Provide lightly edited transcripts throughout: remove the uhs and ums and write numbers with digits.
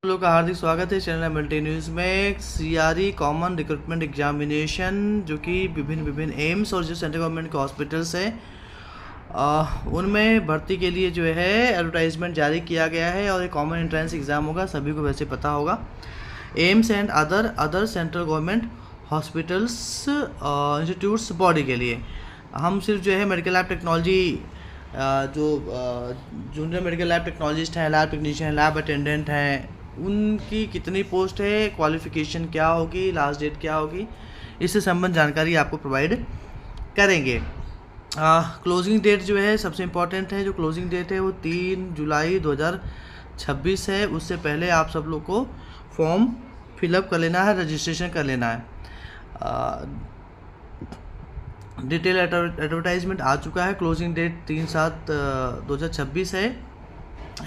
लोग का हार्दिक स्वागत है चैनल मल्टी न्यूज़ में। सीआरई कॉमन रिक्रूटमेंट एग्जामिनेशन जो कि विभिन्न एम्स और जो सेंट्रल गवर्नमेंट के हॉस्पिटल्स हैं उनमें भर्ती के लिए जो है एडवर्टाइजमेंट जारी किया गया है और एक कॉमन एंट्रेंस एग्ज़ाम होगा, सभी को वैसे पता होगा। AIIMS and other central government hospitals institutes body के लिए हम सिर्फ जो है मेडिकल लैब टेक्नोलॉजी जो जूनियर मेडिकल लैब टेक्नोलॉजिस्ट हैं, लैब टेक्नीशियन, लैब अटेंडेंट हैं, उनकी कितनी पोस्ट है, क्वालिफ़िकेशन क्या होगी, लास्ट डेट क्या होगी, इससे संबंध जानकारी आपको प्रोवाइड करेंगे। क्लोजिंग डेट जो है सबसे इम्पॉर्टेंट है, जो क्लोजिंग डेट है वो 3 जुलाई 2026 है। उससे पहले आप सब लोग को फॉर्म फिलअप कर लेना है, रजिस्ट्रेशन कर लेना है। डिटेल एडवर्टाइजमेंट आ चुका है। क्लोजिंग डेट 3/7/2026 है।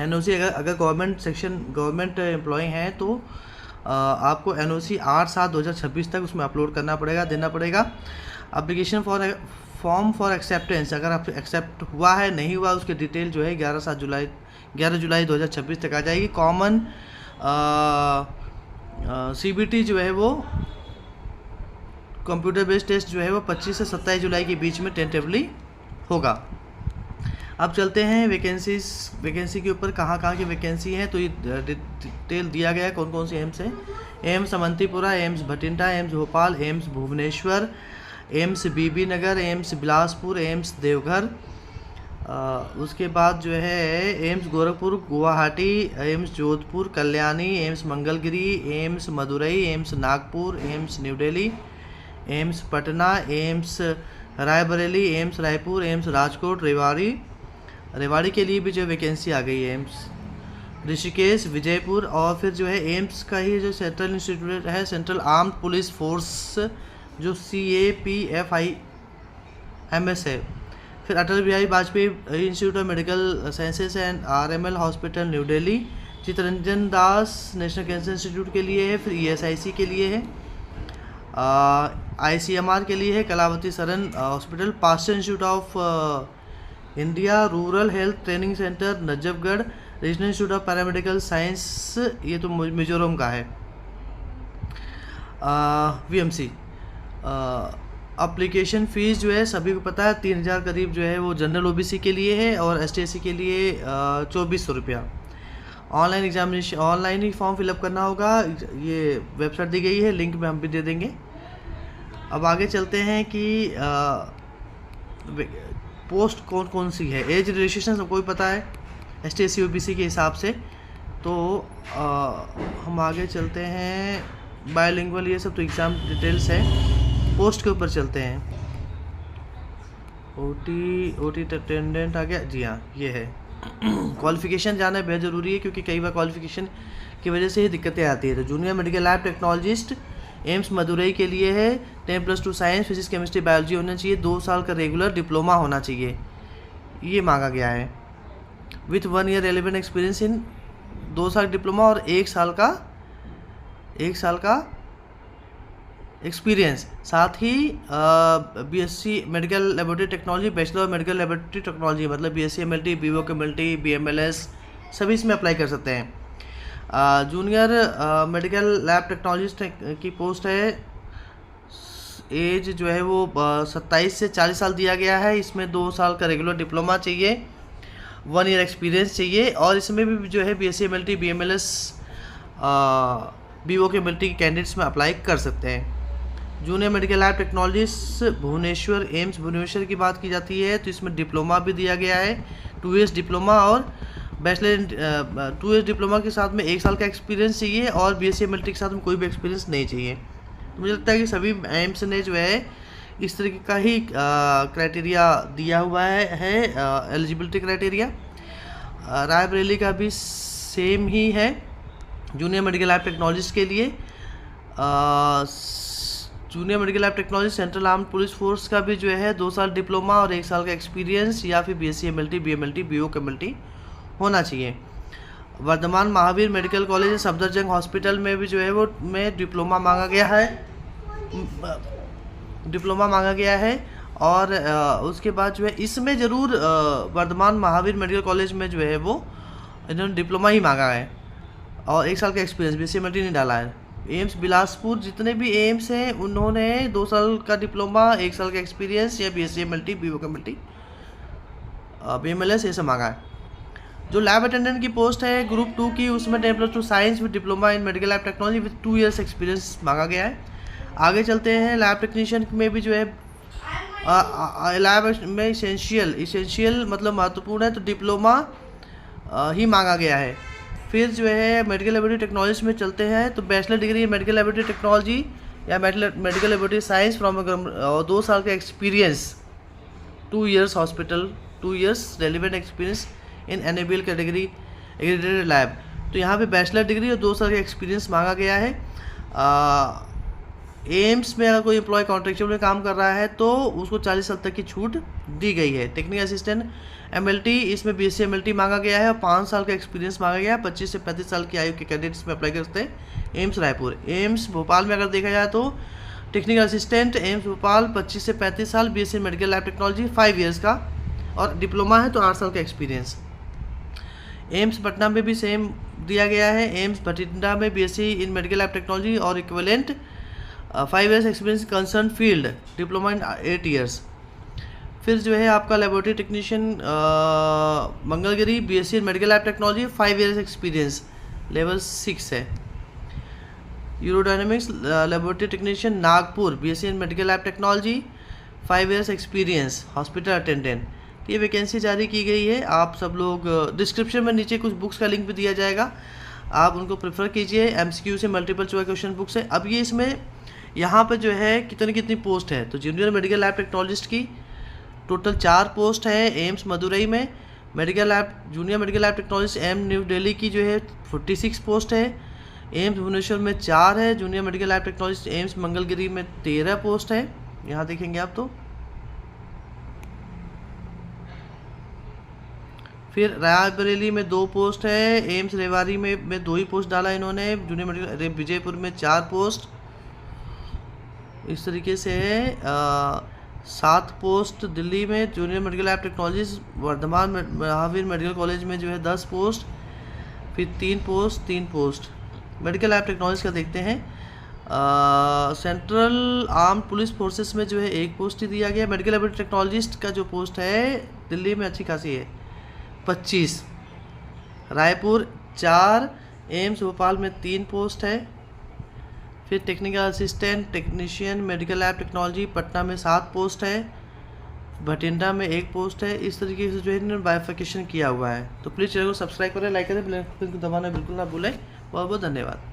एनओसी अगर गवर्नमेंट एम्प्लॉय हैं तो आपको एनओसी 8/7/2026 तक उसमें अपलोड करना पड़ेगा, देना पड़ेगा। एप्लीकेशन फॉर्म फॉर एक्सेप्टेंस, अगर आप एक्सेप्ट हुआ है नहीं हुआ उसकी डिटेल जो है 11 जुलाई 2026 तक आ जाएगी। कॉमन सीबीटी जो है वो कंप्यूटर बेस्ड टेस्ट जो है वो 25 से 27 जुलाई के बीच में टेंटेटिवली होगा। अब चलते हैं वैकेंसी के ऊपर, कहाँ की वैकेंसी है तो ये डिटेल दिया गया है कौन कौन सी एम्स है। AIIMS Awantipora, AIIMS Bathinda, AIIMS Bhopal, AIIMS Bhubaneswar, AIIMS Bibinagar, AIIMS Bilaspur, AIIMS Deoghar, उसके बाद जो है AIIMS Gorakhpur, Guwahati, AIIMS Jodhpur, Kalyani, AIIMS Mangalagiri, AIIMS Madurai, AIIMS Nagpur, AIIMS new Delhi, AIIMS Patna, AIIMS Raebareli, AIIMS Raipur, AIIMS Rajkot, Rewari के लिए भी जो वैकेंसी आ गई है। एम्स ऋषिकेश, विजयपुर, और फिर जो है एम्स का ही जो सेंट्रल इंस्टीट्यूट है, सेंट्रल आर्म्ड पुलिस फोर्स जो CAPFIMS है। फिर Atal Bihari Vajpayee institute of medical sciences and RML hospital new Delhi, Chittaranjan Das national cancer institute के लिए है। फिर ESIC के लिए है, ICMR के लिए है, Kalavati Saran hospital, Pasteur institute of India, rural health training centre Najafgarh, regional institute of paramedical science, ये तो मिजोरम का है, VMC। अप्लीकेशन फ़ीस जो है सभी को पता है 3000 करीब जो है वो जनरल OBC के लिए है और ST/SC के लिए 2400 रुपया। ऑनलाइन एग्जामिनेशन, ऑनलाइन ही फॉर्म फिलअप करना होगा। ये वेबसाइट दी गई है, लिंक में हम भी दे देंगे। अब आगे चलते हैं कि पोस्ट कौन कौन सी है। एज रिलेक्सेशन सबको ही पता है ST/SC OBC के हिसाब से, तो हम आगे चलते हैं। बायोलिंगुअल, ये सब तो एग्ज़ाम डिटेल्स है। पोस्ट के ऊपर चलते हैं। OT अटेंडेंट आ गया जी, हाँ ये है। क्वालिफ़िकेशन जानना बेहद ज़रूरी है क्योंकि कई बार क्वालिफ़िकेशन की वजह से ही दिक्कतें आती है। तो junior medical lab technologist AIIMS Madurai के लिए है 10+2 साइंस, फिजिक्स, केमिस्ट्री, बायोलॉजी होना चाहिए। 2 साल का रेगुलर डिप्लोमा होना चाहिए, ये मांगा गया है। With 1 year relevant experience in 2 साल डिप्लोमा और 1 साल का एक्सपीरियंस। साथ ही BSc medical laboratory technology, bachelor of medical laboratory technology मतलब BSc MLT, BVOC MLT, BMLS सभी इसमें अप्लाई कर सकते हैं। जूनियर मेडिकल लैब टेक्नोलॉजिस्ट की पोस्ट है। एज जो है वो 27 से 40 साल दिया गया है। इसमें 2 साल का रेगुलर डिप्लोमा चाहिए, 1 ईयर एक्सपीरियंस चाहिए और इसमें भी जो है BSc MLT, BMLS, BVOC MLT के कैंडिडेट्स में अप्लाई कर सकते हैं। Junior medical lab technologist Bhubaneswar, AIIMS Bhubaneswar की बात की जाती है तो इसमें डिप्लोमा भी दिया गया है, 2 ईयर्स डिप्लोमा और बैचलर 2 ईयर्स डिप्लोमा के साथ में 1 साल का एक्सपीरियंस चाहिए और BSc MLT के साथ में कोई भी एक्सपीरियंस नहीं चाहिए। तो मुझे लगता है कि सभी एम्स ने जो है इस तरीके का ही क्राइटेरिया दिया हुआ है एलिजिबिलिटी क्राइटेरिया। रायबरेली का भी सेम ही है जूनियर मेडिकल लैब टेक्नोलॉजिस्ट के लिए। Junior medical lab technology central armed police force का भी जो है 2 साल डिप्लोमा और 1 साल का एक्सपीरियंस या फिर BSc MLT, BMLT, BVOC MLT होना चाहिए। Vardhman Mahavir medical college Safdarjung hospital में भी जो है वो में डिप्लोमा मांगा गया है और उसके बाद जो है इसमें ज़रूर वर्धमान महावीर मेडिकल कॉलेज में जो है वो इन्होंने डिप्लोमा ही मांगा है और 1 साल का एक्सपीरियंस, BCMLT नहीं डाला है। एम्स बिलासपुर जितने भी एम्स हैं उन्होंने 2 साल का डिप्लोमा, 1 साल का एक्सपीरियंस या BCMLT, BOCMLT, BMLS ये सब मांगा है। जो लैब अटेंडेंट की पोस्ट है ग्रुप 2 की, उसमें 10+2 science with diploma in medical lab technology with 2 years experience मांगा गया है। आगे चलते हैं, लैब टेक्नीशियन में भी जो है लैब में इसेंशियल मतलब महत्वपूर्ण है तो डिप्लोमा ही मांगा गया है। फिर जो है मेडिकल लेबोरेटरी टेक्नोलॉजी में चलते हैं तो bachelor degree medical laboratory technology या मेडिकल लेबोरेटरी साइंस फ्रॉम 2 साल का experience, 2 years hospital, 2 years relevant experience in NABL category accredited lab. तो यहाँ पे बैचलर डिग्री और 2 साल का एक्सपीरियंस मांगा गया है। एम्स में अगर कोई एम्प्लॉय कॉन्ट्रेक्चुअल में काम कर रहा है तो उसको 40 साल तक की छूट दी गई है। टेक्निकल असिस्टेंट MLT, इसमें BCMLT मांगा गया है और 5 साल का एक्सपीरियंस मांगा गया है। 25 से 35 साल की आयु के कैंडिडेट्स में अप्लाई कर सकते हैं। एम्स रायपुर, एम्स भोपाल में अगर देखा जाए तो टेक्निकल असिस्टेंट एम्स भोपाल 25 से 35 साल, BSc medical lab technology 5 years का, और डिप्लोमा है तो 8 साल का एक्सपीरियंस। एम्स पटना में भी सेम दिया गया है। एम्स बठिंडा में BSc in medical lab technology और equivalent 5 years experience concern field, diploma in 8 years. फिर जो है आपका laboratory technician Mangalagiri BSc in medical lab technology 5 years experience, level 6 है। Urodynamics laboratory technician Nagpur BSc in medical lab technology 5 years experience, hospital attendant. ये vacancy जारी की गई है। आप सब लोग डिस्क्रिप्शन में नीचे कुछ बुक्स का लिंक भी दिया जाएगा, आप उनको प्रेफर कीजिए। MCQ से मल्टीपल चॉइस क्वेश्चन बुक्स है। अब ये इसमें यहाँ पर जो है कितनी पोस्ट है, तो जूनियर मेडिकल लैब टेक्नोलॉजिस्ट की टोटल 4 पोस्ट है एम्स मदुरई में। Medical lab junior medical lab technologist AIIMS new Delhi की जो है 46 पोस्ट है। एम्स भुवनेश्वर में 4 है। Junior medical lab technologist AIIMS Mangalagiri में 13 पोस्ट है, यहाँ देखेंगे आप तो। फिर रायबरेली में 2 पोस्ट है। एम्स रेवाड़ी में 2 ही पोस्ट डाला इन्होंने। जूनियर मेडिकल विजयपुर में 4 पोस्ट। इस तरीके से 7 पोस्ट दिल्ली में junior medical lab technologist. Vardhman Mahavir medical college में जो है 10 पोस्ट। फिर 3 पोस्ट मेडिकल लैब टेक्नोलॉजी का देखते हैं। सेंट्रल आर्म पुलिस फोर्सेस में जो है 1 पोस्ट ही दिया गया। मेडिकल लैब टेक्नोलॉजिस्ट का जो पोस्ट है दिल्ली में अच्छी खासी है, 25। रायपुर 4, एम्स भोपाल में 3 पोस्ट है। फिर technical assistant technician medical lab technology Patna में 7 पोस्ट है। बठिंडा में 1 पोस्ट है। इस तरीके से जो है इन्होंने बाइफिकेशन किया हुआ है। तो प्लीज़ चैनल को सब्सक्राइब करें, लाइक करें, बेल आइकन को दबाना बिल्कुल ना भूलें। बहुत बहुत धन्यवाद।